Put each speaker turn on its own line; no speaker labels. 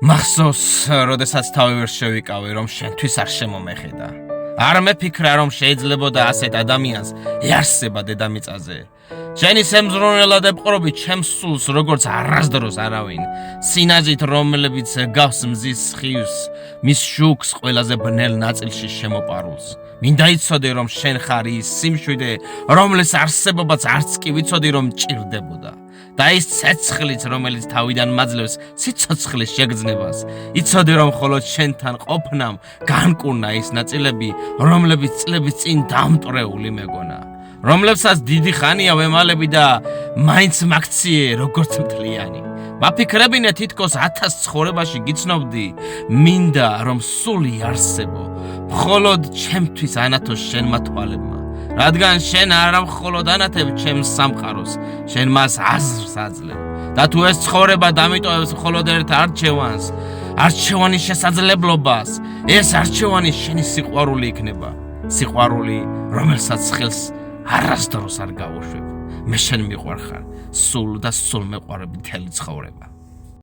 მახსოვს, როდესაც თავი ვერ შევიკავე, რომ შენთვის არ შემომეხედა. არ მეფიქრა, რომ შეიძლებოდა ასეთ ადამიანს იარსება დედამიწაზე. შენი სემზრუნველად ეპყრობი ჩემს სულს, როგორც არასდროს არავინ. სინაზით, რომლებიც გავს მზის სხივს, მის შუქს ყველაზე ბნელ ნაწილში შემოპარულს. მინდა იცოდე, რომ შენ ხარ ის სიმშვიდე, რომლის არსებობაც არც კი ვიცოდი, რომ ჭირდებოდა. და ის ცეცხლიც, რომელიც თავიდან მაძლევს სიცოცხლის შეგრძნებას, იცოდე, რომ მხოლოდ შენთან ყოფნამ განკურნა ის ნაწილები, რომლებიც წლების წინ დამტვრეული მეგონა, რომლებსაც დიდი ხანია ვემალები და მაინც მაქციე როგორც მთლიანი. მაფიქრებინე თითქოს 1000 ცხოვრებაში გიცნობდი, მინდა რომ სული არსებო, მხოლოდ ჩემთვის ანათოს შენმა თვალებმა. რადგან შენ არა მხოლოდ ანათებ ჩემს სამყაროს, შენ მას აზრს აძლევ. და თუ ეს ცხოვრება დამიტოვებს მხოლოდ ერთ არჩევანს, არჩევანის შესაძლებლობას, ეს არჩევანი შენი სიყვარული იქნება. სიყვარული, რომელსაც ხელს არასდროს არ გავუშვებ. მე შენ მიყვარხარ, სულ და სულ მეყვარები მთელი ცხოვრება.